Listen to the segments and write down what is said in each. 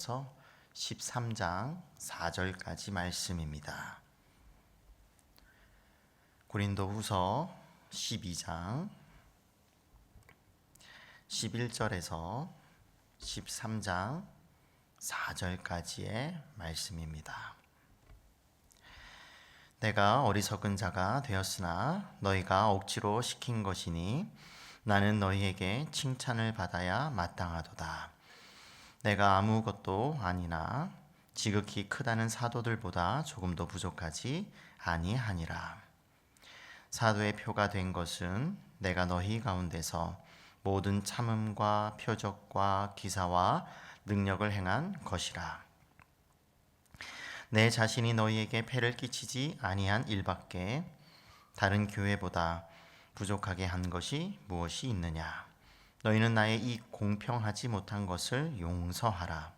서 13장 4절까지 말씀입니다. 고린도후서 12장 11절에서 13장 4절까지의 말씀입니다. 내가 어리석은 자가 되었으나 너희가 억지로 시킨 것이니 나는 너희에게 칭찬을 받아야 마땅하도다. 내가 아무것도 아니나 지극히 크다는 사도들보다 조금도 부족하지 아니하니라. 사도의 표가 된 것은 내가 너희 가운데서 모든 참음과 표적과 기사와 능력을 행한 것이라. 내 자신이 너희에게 폐를 끼치지 아니한 일밖에 다른 교회보다 부족하게 한 것이 무엇이 있느냐. 너희는 나의 이 공평하지 못한 것을 용서하라.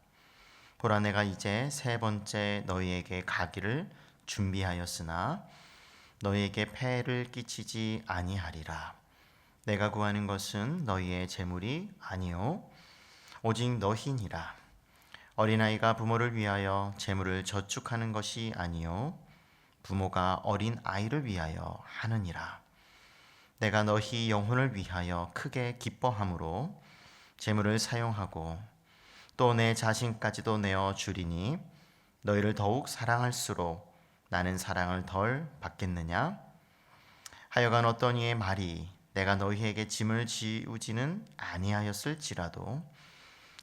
보라, 내가 이제 세 번째 너희에게 가기를 준비하였으나 너희에게 폐를 끼치지 아니하리라. 내가 구하는 것은 너희의 재물이 아니요 오직 너희니라. 어린아이가 부모를 위하여 재물을 저축하는 것이 아니요 부모가 어린 아이를 위하여 하느니라. 내가 너희 영혼을 위하여 크게 기뻐함으로 재물을 사용하고 또 내 자신까지도 내어 주리니 너희를 더욱 사랑할수록 나는 사랑을 덜 받겠느냐? 하여간 어떤 이의 말이 내가 너희에게 짐을 지우지는 아니하였을지라도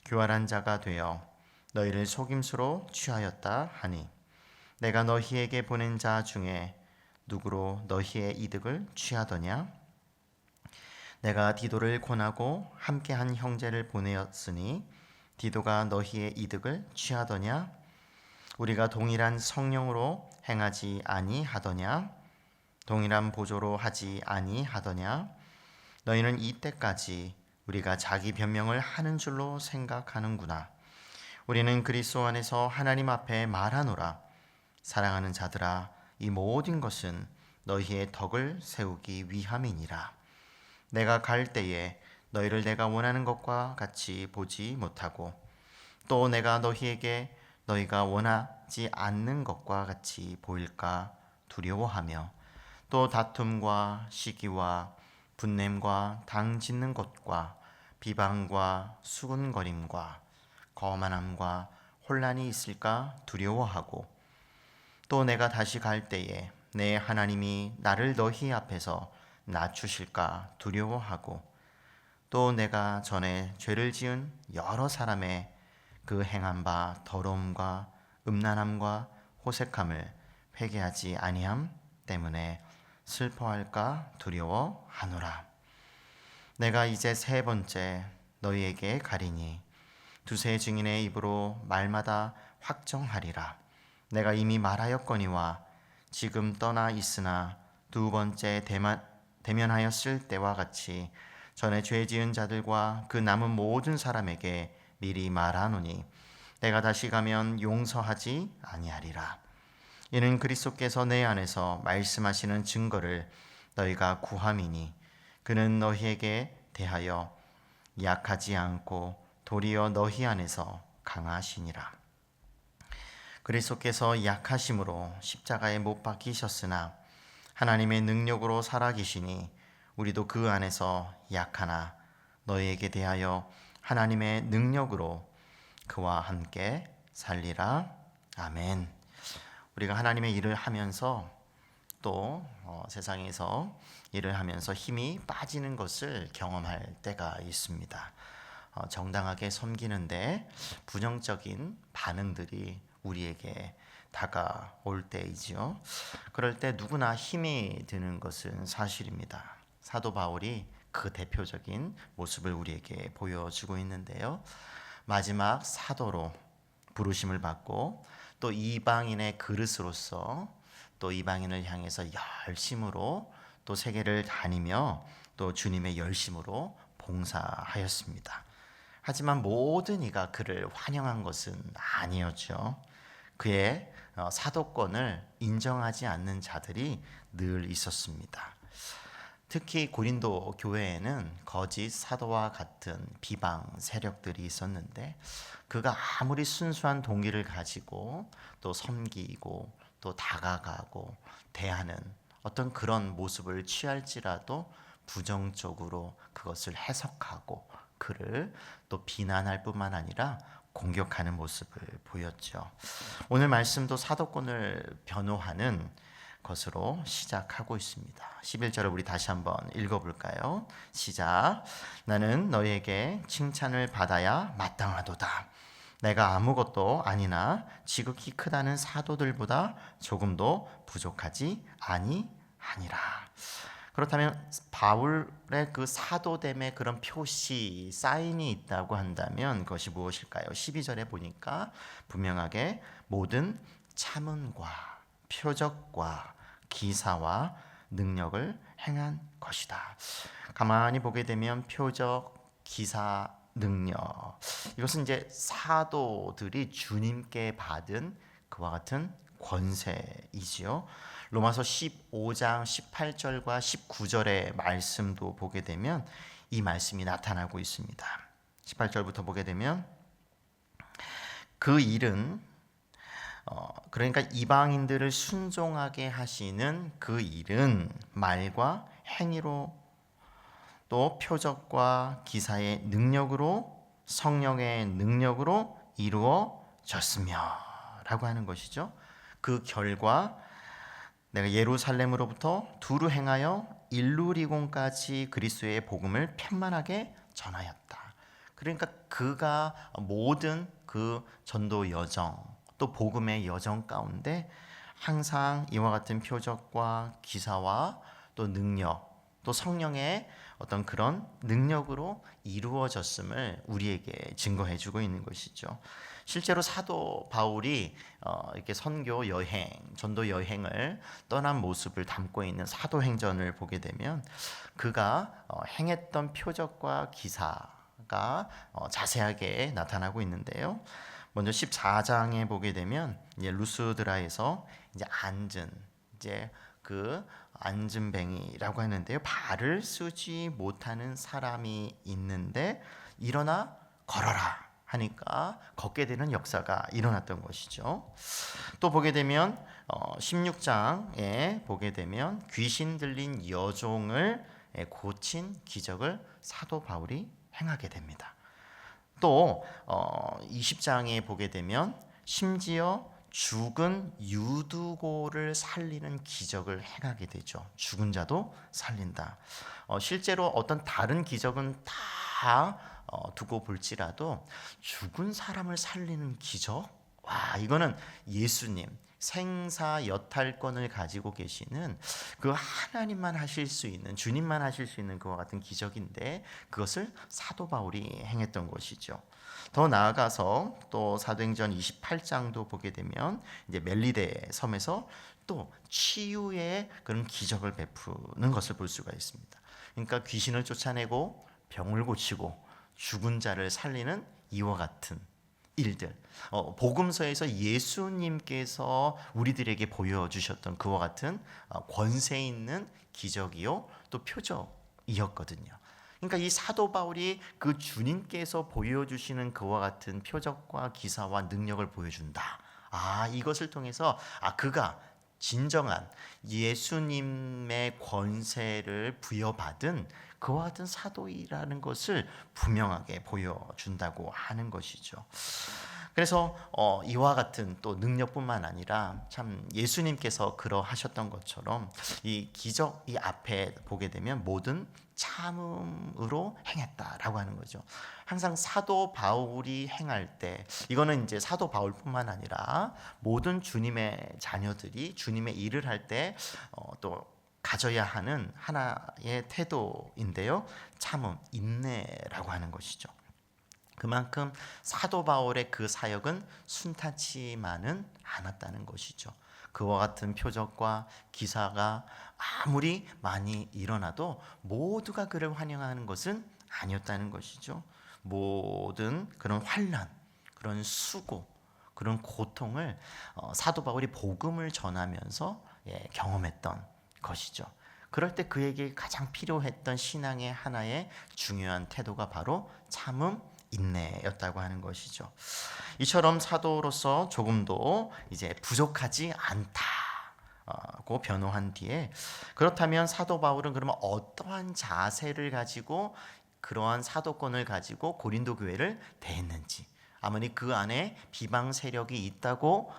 교활한 자가 되어 너희를 속임수로 취하였다 하니 내가 너희에게 보낸 자 중에 누구로 너희의 이득을 취하더냐? 내가 디도를 권하고 함께한 형제를 보내었으니 디도가 너희의 이득을 취하더냐? 우리가 동일한 성령으로 행하지 아니하더냐? 동일한 보조로 하지 아니하더냐? 너희는 이때까지 우리가 자기 변명을 하는 줄로 생각하는구나. 우리는 그리스도 안에서 하나님 앞에 말하노라. 사랑하는 자들아, 이 모든 것은 너희의 덕을 세우기 위함이니라. 내가 갈 때에 너희를 내가 원하는 것과 같이 보지 못하고 또 내가 너희에게 너희가 원하지 않는 것과 같이 보일까 두려워하며 또 다툼과 시기와 분냄과 당 짓는 것과 비방과 수군거림과 거만함과 혼란이 있을까 두려워하고 또 내가 다시 갈 때에 내 하나님이 나를 너희 앞에서 낮추실까 두려워하고 또 내가 전에 죄를 지은 여러 사람의 그 행한 바 더러움과 음란함과 호색함을 회개하지 아니함 때문에 슬퍼할까 두려워하노라. 내가 이제 세 번째 너희에게 가리니 두세 증인의 입으로 말마다 확정하리라. 내가 이미 말하였거니와 지금 떠나 있으나 두 번째 대면하였을 때와 같이 전에 죄 지은 자들과 그 남은 모든 사람에게 미리 말하노니 내가 다시 가면 용서하지 아니하리라. 이는 그리스도께서 내 안에서 말씀하시는 증거를 너희가 구함이니 그는 너희에게 대하여 약하지 않고 도리어 너희 안에서 강하시니라. 그리스도께서 약하심으로 십자가에 못 박히셨으나 하나님의 능력으로 살아계시니 우리도 그 안에서 약하나 너희에게 대하여 하나님의 능력으로 그와 함께 살리라. 아멘. 우리가 하나님의 일을 하면서 또 세상에서 일을 하면서 힘이 빠지는 것을 경험할 때가 있습니다. 정당하게 섬기는데 부정적인 반응들이 우리에게 다가올 때이지요. 그럴 때 누구나 힘이 드는 것은 사실입니다. 사도 바울이 그 대표적인 모습을 우리에게 보여주고 있는데요. 마지막 사도로 부르심을 받고 또 이방인의 그릇으로서 또 이방인을 향해서 열심으로 또 세계를 다니며 또 주님의 열심으로 봉사하였습니다. 하지만 모든 이가 그를 환영한 것은 아니었죠. 그의 사도권을 인정하지 않는 자들이 늘 있었습니다. 특히 고린도 교회에는 거짓 사도와 같은 비방 세력들이 있었는데 그가 아무리 순수한 동기를 가지고 또 섬기고 또 다가가고 대하는 어떤 그런 모습을 취할지라도 부정적으로 그것을 해석하고 그를 또 비난할 뿐만 아니라 공격하는 모습을 보였죠. 오늘 말씀도 사도권을 변호하는 것으로 시작하고 있습니다. 11절을 우리 다시 한번 읽어볼까요? 시작. 나는 너희에게 칭찬을 받아야 마땅하도다. 내가 아무것도 아니나 지극히 크다는 사도들보다 조금도 부족하지 아니하니라. 그렇다면 바울의 그 사도됨의 그런 표시, 사인이 있다고 한다면 그것이 무엇일까요? 12절에 보니까 분명하게 모든 참음과 표적과 기사와 능력을 행한 것이다. 가만히 보게 되면 표적, 기사, 능력, 이것은 이제 사도들이 주님께 받은 그와 같은 권세이지요. 로마서 15장 18절과 19절의 말씀도 보게 되면 이 말씀이 나타나고 있습니다. 18절부터 보게 되면 그 일은 그러니까 이방인들을 순종하게 하시는 그 일은 말과 행위로 또 표적과 기사의 능력으로 성령의 능력으로 이루어졌으며 라고 하는 것이죠. 그 결과 내가 예루살렘으로부터 두루 행하여 일루리곤까지 그리스도의 복음을 편만하게 전하였다. 그러니까 그가 모든 그 전도 여정 또 복음의 여정 가운데 항상 이와 같은 표적과 기사와 또 능력 또 성령의 어떤 그런 능력으로 이루어졌음을 우리에게 증거해 주고 있는 것이죠. 실제로 사도 바울이 이렇게 선교 여행, 전도 여행을 떠난 모습을 담고 있는 사도행전을 보게 되면 그가 행했던 표적과 기사가 자세하게 나타나고 있는데요. 먼저 14장에 보게 되면 이제 루스드라에서 이제 그 앉은뱅이라고 하는데요. 발을 쓰지 못하는 사람이 있는데 일어나 걸어라 하니까 걷게 되는 역사가 일어났던 것이죠. 또 보게 되면 16장에 보게 되면 귀신 들린 여종을 고친 기적을 사도 바울이 행하게 됩니다. 또 20장에 보게 되면 심지어 죽은 유두고를 살리는 기적을 행하게 되죠. 죽은 자도 살린다. 실제로 어떤 다른 기적은 다 두고 볼지라도 죽은 사람을 살리는 기적? 와, 이거는 예수님 생사 여탈권을 가지고 계시는 그 하나님만 하실 수 있는, 주님만 하실 수 있는 그와 같은 기적인데 그것을 사도 바울이 행했던 것이죠. 더 나아가서 또 사도행전 28장도 보게 되면 이제 멜리데 섬에서 또 치유의 그런 기적을 베푸는 것을 볼 수가 있습니다. 그러니까 귀신을 쫓아내고 병을 고치고 죽은 자를 살리는 이와 같은 일들, 복음서에서 예수님께서 우리들에게 보여주셨던 그와 같은 권세 있는 기적이요 또 표적이었거든요. 그러니까 이 사도 바울이 그 주님께서 보여주시는 그와 같은 표적과 기사와 능력을 보여준다. 이것을 통해서 그가 진정한 예수님의 권세를 부여받은 그와 같은 사도이라는 것을 분명하게 보여준다고 하는 것이죠. 그래서 이와 같은 또 능력뿐만 아니라 참 예수님께서 그러하셨던 것처럼 이 기적 이 앞에 보게 되면 모든 참음으로 행했다라고 하는 거죠. 항상 사도 바울이 행할 때 이거는 이제 사도 바울뿐만 아니라 모든 주님의 자녀들이 주님의 일을 할 때 또 가져야 하는 하나의 태도인데요. 참음, 인내라고 하는 것이죠. 그만큼 사도 바울의 그 사역은 순탄치만은 않았다는 것이죠. 그와 같은 표적과 기사가 아무리 많이 일어나도 모두가 그를 환영하는 것은 아니었다는 것이죠. 모든 그런 환난, 그런 수고, 그런 고통을 사도 바울이 복음을 전하면서 경험했던 것이죠. 그럴 때 그에게 가장 필요했던 신앙의 하나의 중요한 태도가 바로 참음, 인내였다고 하는 것이죠. 이처럼 사도로서 조금도 이제 부족하지 않다고 변호한 뒤에, 그렇다면 사도 바울은 그러면 어떠한 자세를 가지고 그러한 사도권을 가지고 고린도 교회를 대했는지, 아무리 그 안에 비방 세력이 있다고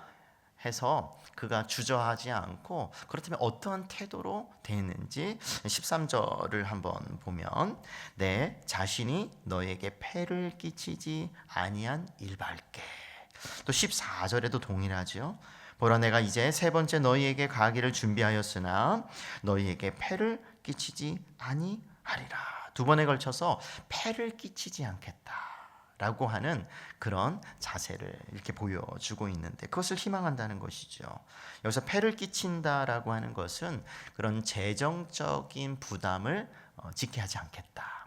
해서 그가 주저하지 않고 그렇다면 어떠한 태도로 대했는지 13절을 한번 보면, 내 자신이 너에게 폐를 끼치지 아니한 일발께. 또 14절에도 동일하죠. 보라, 내가 이제 세 번째 너희에게 가기를 준비하였으나 너희에게 폐를 끼치지 아니하리라. 두 번에 걸쳐서 폐를 끼치지 않겠다 라고 하는 그런 자세를 이렇게 보여주고 있는데, 그것을 희망한다는 것이죠. 여기서 폐를 끼친다라고 하는 것은 그런 재정적인 부담을 짓게 하지 않겠다.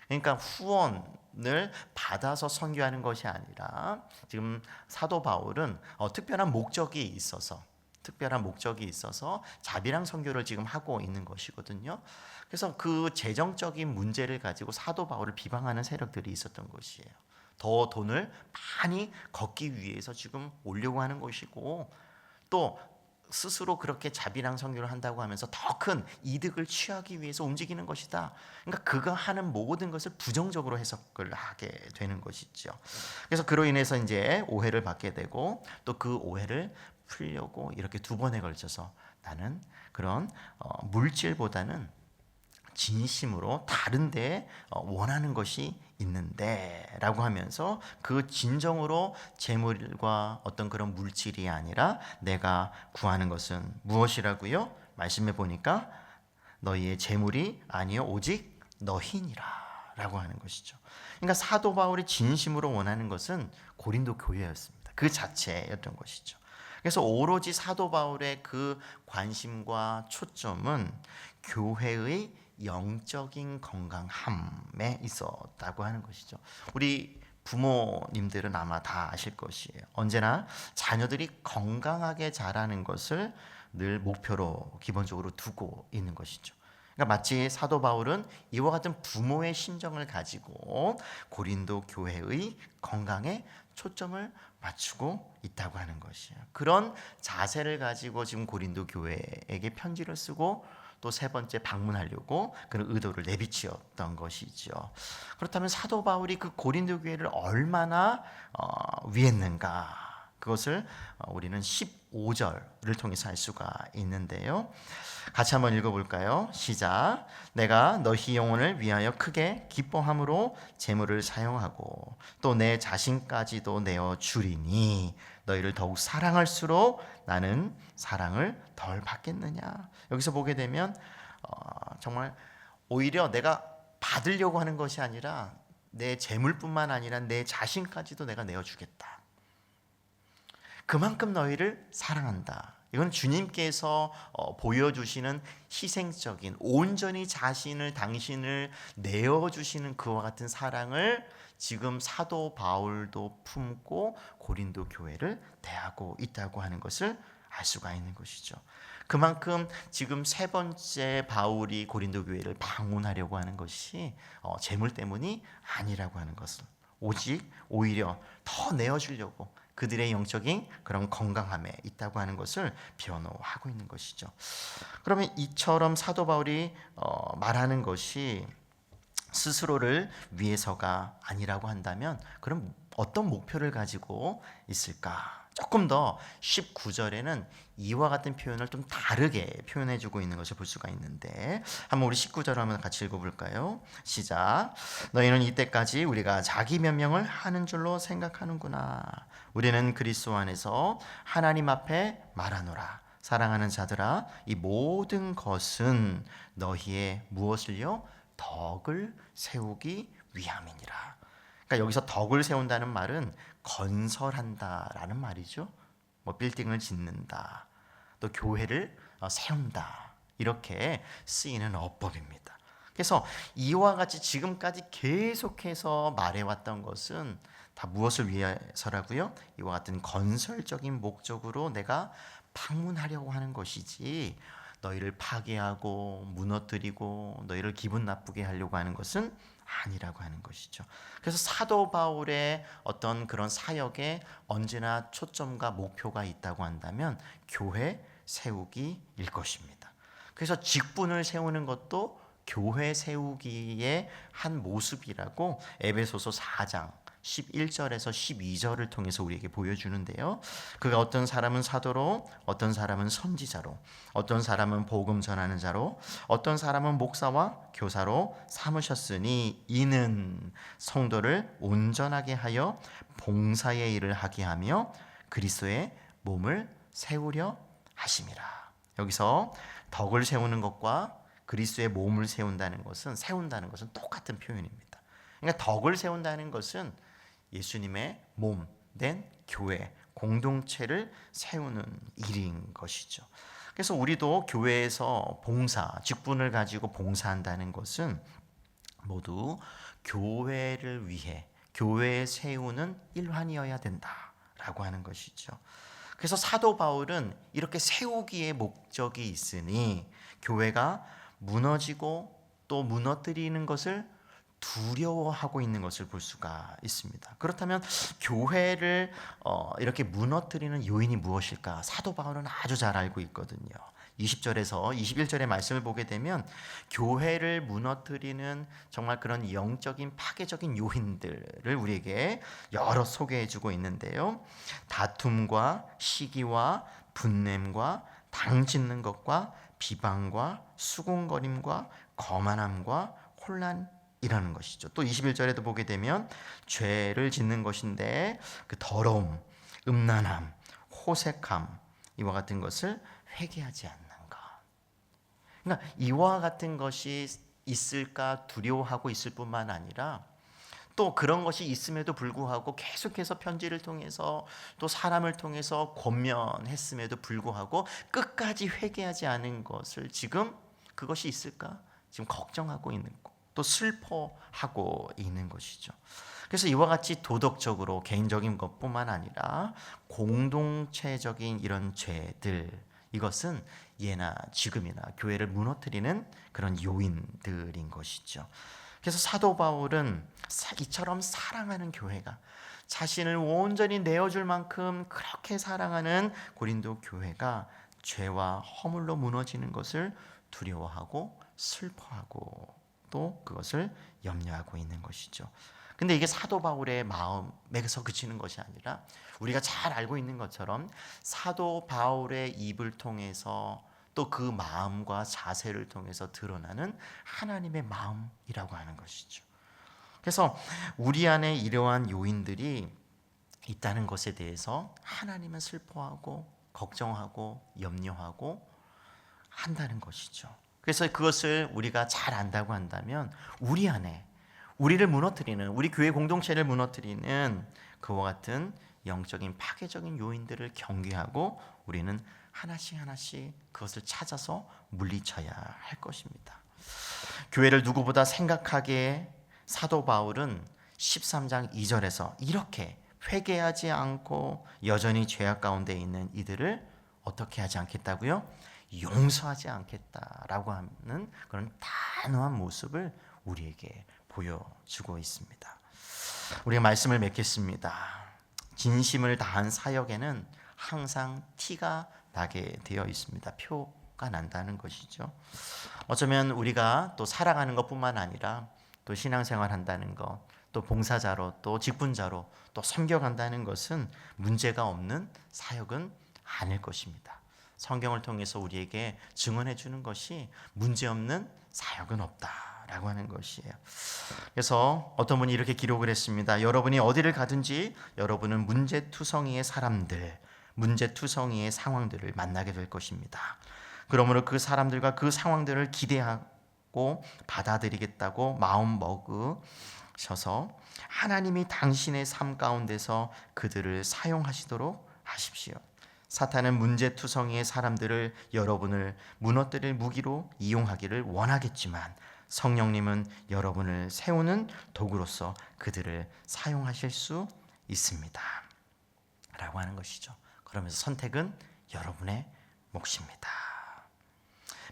그러니까 후원을 받아서 선교하는 것이 아니라, 지금 사도 바울은 특별한 목적이 있어서 자비랑 선교를 지금 하고 있는 것이거든요. 그래서 그 재정적인 문제를 가지고 사도 바울을 비방하는 세력들이 있었던 것이에요. 더 돈을 많이 걷기 위해서 지금 오려고 하는 것이고, 또 스스로 그렇게 자비랑 선교를 한다고 하면서 더 큰 이득을 취하기 위해서 움직이는 것이다. 그러니까 그가 하는 모든 것을 부정적으로 해석을 하게 되는 것이죠. 그래서 그로 인해서 이제 오해를 받게 되고, 또 그 오해를 풀려고 이렇게 두 번에 걸쳐서 나는 그런 물질보다는 진심으로 다른 데 원하는 것이 있는데 라고 하면서, 그 진정으로 재물과 어떤 그런 물질이 아니라 내가 구하는 것은 무엇이라고요? 말씀해 보니까 너희의 재물이 아니요 오직 너희니라 라고 하는 것이죠. 그러니까 사도 바울이 진심으로 원하는 것은 고린도 교회였습니다. 그 자체였던 것이죠. 그래서 오로지 사도 바울의 그 관심과 초점은 교회의 영적인 건강함에 있었다고 하는 것이죠. 우리 부모님들은 아마 다 아실 것이에요. 언제나 자녀들이 건강하게 자라는 것을 늘 목표로 기본적으로 두고 있는 것이죠. 그러니까 마치 사도 바울은 이와 같은 부모의 심정을 가지고 고린도 교회의 건강에 초점을 맞추고 있다고 하는 것이에요. 그런 자세를 가지고 지금 고린도 교회에게 편지를 쓰고 또 세 번째 방문하려고 그런 의도를 내비치었던 것이죠. 그렇다면 사도 바울이 그 고린도 교회를 얼마나 위했는가, 그것을 우리는 15절을 통해서 알 수가 있는데요. 같이 한번 읽어볼까요? 시작. 내가 너희 영혼을 위하여 크게 기뻐함으로 재물을 사용하고 또 내 자신까지도 내어 주리니 너희를 더욱 사랑할수록 나는 사랑을 덜 받겠느냐. 여기서 보게 되면 정말 오히려 내가 받으려고 하는 것이 아니라 내 재물뿐만 아니라 내 자신까지도 내가 내어주겠다. 그만큼 너희를 사랑한다. 이건 주님께서 보여주시는 희생적인, 온전히 당신을 내어주시는 그와 같은 사랑을 지금 사도 바울도 품고 고린도 교회를 대하고 있다고 하는 것을 알 수가 있는 것이죠. 그만큼 지금 세 번째 바울이 고린도 교회를 방문하려고 하는 것이 재물 때문이 아니라고 하는 것을, 오히려 더 내어주려고 그들의 영적인 그런 건강함에 있다고 하는 것을 변호하고 있는 것이죠. 그러면 이처럼 사도 바울이 말하는 것이 스스로를 위해서가 아니라고 한다면, 그럼 어떤 목표를 가지고 있을까? 조금 더 19절에는 이와 같은 표현을 좀 다르게 표현해주고 있는 것을 볼 수가 있는데, 한번 우리 19절 한번 같이 읽어볼까요? 시작. 너희는 이때까지 우리가 자기 변명을 하는 줄로 생각하는구나. 우리는 그리스도 안에서 하나님 앞에 말하노라. 사랑하는 자들아, 이 모든 것은 너희의 무엇을요? 덕을 세우기 위함이니라. 그러니까 여기서 덕을 세운다는 말은 건설한다라는 말이죠. 뭐 빌딩을 짓는다, 또 교회를 세운다, 이렇게 쓰이는 어법입니다. 그래서 이와 같이 지금까지 계속해서 말해왔던 것은 다 무엇을 위해서라고요? 이와 같은 건설적인 목적으로 내가 방문하려고 하는 것이지, 너희를 파괴하고 무너뜨리고 너희를 기분 나쁘게 하려고 하는 것은 아니라고 하는 것이죠. 그래서 사도 바울의 어떤 그런 사역에 언제나 초점과 목표가 있다고 한다면 교회 세우기일 것입니다. 그래서 직분을 세우는 것도 교회 세우기의 한 모습이라고 에베소서 4장 11절에서 12절을 통해서 우리에게 보여주는데요. 그가 어떤 사람은 사도로, 어떤 사람은 선지자로, 어떤 사람은 복음 전하는 자로, 어떤 사람은 목사와 교사로 삼으셨으니 이는 성도를 온전하게 하여 봉사의 일을 하게 하며 그리스도의 몸을 세우려 하심이라. 여기서 덕을 세우는 것과 그리스도의 몸을 세운다는 것은 똑같은 표현입니다. 그러니까 덕을 세운다는 것은 예수님의 몸 된 교회 공동체를 세우는 일인 것이죠. 그래서 우리도 교회에서 봉사, 직분을 가지고 봉사한다는 것은 모두 교회를 위해 교회에 세우는 일환이어야 된다라고 하는 것이죠. 그래서 사도 바울은 이렇게 세우기에 목적이 있으니 교회가 무너지고 또 무너뜨리는 것을 두려워하고 있는 것을 볼 수가 있습니다. 그렇다면 교회를 이렇게 무너뜨리는 요인이 무엇일까? 사도 바울은 아주 잘 알고 있거든요. 20절에서 21절의 말씀을 보게 되면 교회를 무너뜨리는 정말 그런 영적인 파괴적인 요인들을 우리에게 여러 소개해주고 있는데요. 다툼과 시기와 분냄과 당짓는 것과 비방과 수군거림과 거만함과 혼란이라는 것이죠. 또 21절에도 보게 되면 죄를 짓는 것인데 그 더러움, 음란함, 호색함 이와 같은 것을 회개하지 않는 것. 그러니까 이와 같은 것이 있을까 두려워하고 있을 뿐만 아니라 또 그런 것이 있음에도 불구하고 계속해서 편지를 통해서 또 사람을 통해서 권면했음에도 불구하고 끝까지 회개하지 않은 것을 지금 그것이 있을까? 지금 걱정하고 있는 것, 또 슬퍼하고 있는 것이죠. 그래서 이와 같이 도덕적으로 개인적인 것뿐만 아니라 공동체적인 이런 죄들, 이것은 예나 지금이나 교회를 무너뜨리는 그런 요인들인 것이죠. 그래서 사도 바울은 이처럼 사랑하는 교회가 자신을 온전히 내어줄 만큼 그렇게 사랑하는 고린도 교회가 죄와 허물로 무너지는 것을 두려워하고 슬퍼하고 또 그것을 염려하고 있는 것이죠. 근데 이게 사도 바울의 마음에서 그치는 것이 아니라 우리가 잘 알고 있는 것처럼 사도 바울의 입을 통해서 또 그 마음과 자세를 통해서 드러나는 하나님의 마음이라고 하는 것이죠. 그래서 우리 안에 이러한 요인들이 있다는 것에 대해서 하나님은 슬퍼하고 걱정하고 염려하고 한다는 것이죠. 그래서 그것을 우리가 잘 안다고 한다면 우리 안에 우리를 무너뜨리는, 우리 교회 공동체를 무너뜨리는 그와 같은 영적인 파괴적인 요인들을 경계하고 우리는 하나씩 그것을 찾아서 물리쳐야 할 것입니다. 교회를 누구보다 생각하게 사도 바울은 13장 2절에서 이렇게 회개하지 않고 여전히 죄악 가운데 있는 이들을 어떻게 하지 않겠다고요? 용서하지 않겠다라고 하는 그런 단호한 모습을 우리에게 보여주고 있습니다. 우리가 말씀을 맺겠습니다. 진심을 다한 사역에는 항상 티가 나게 되어 있습니다. 표가 난다는 것이죠. 어쩌면 우리가 또 살아가는 것뿐만 아니라 또 신앙생활 한다는 것, 또 봉사자로, 또 직분자로 또 섬겨간다는 것은 문제가 없는 사역은 아닐 것입니다. 성경을 통해서 우리에게 증언해 주는 것이 문제없는 사역은 없다라고 하는 것이에요. 그래서 어떤 분이 이렇게 기록을 했습니다. 여러분이 어디를 가든지 여러분은 문제투성이의 사람들, 문제투성이의 상황들을 만나게 될 것입니다. 그러므로 그 사람들과 그 상황들을 기대하고 받아들이겠다고 마음 먹으셔서 하나님이 당신의 삶 가운데서 그들을 사용하시도록 하십시오. 사탄은 문제투성이의 사람들을 여러분을 무너뜨릴 무기로 이용하기를 원하겠지만 성령님은 여러분을 세우는 도구로서 그들을 사용하실 수 있습니다. 라고 하는 것이죠. 그러면서 선택은 여러분의 몫입니다.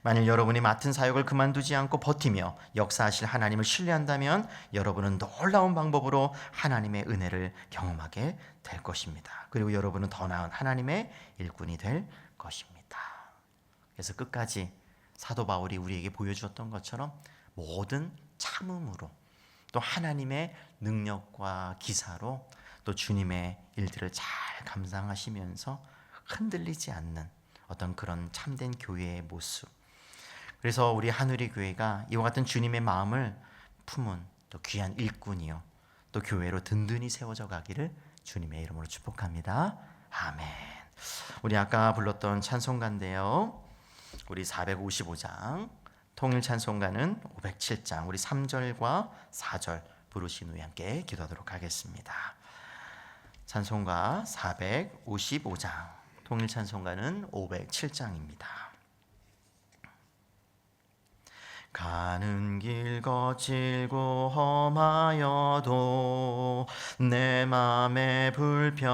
만일 여러분이 맡은 사역을 그만두지 않고 버티며 역사하실 하나님을 신뢰한다면 여러분은 놀라운 방법으로 하나님의 은혜를 경험하게 될 것입니다. 그리고 여러분은 더 나은 하나님의 일꾼이 될 것입니다. 그래서 끝까지 사도 바울이 우리에게 보여주었던 것처럼 모든 참음으로 또 하나님의 능력과 기사로 또 주님의 일들을 잘 감상하시면서 흔들리지 않는 어떤 그런 참된 교회의 모습. 그래서 우리 하누리 교회가 이와 같은 주님의 마음을 품은 또 귀한 일꾼이요 또 교회로 든든히 세워져 가기를 주님의 이름으로 축복합니다. 아멘. 우리 아까 불렀던 찬송가인데요, 우리 455장 통일 찬송가는 507장 우리 3절과 4절 부르신 후에 함께 기도하도록 하겠습니다. 찬송가 455장 통일 찬송가는 507장입니다. 가는 길 거칠고 험하여도 내 맘에 불편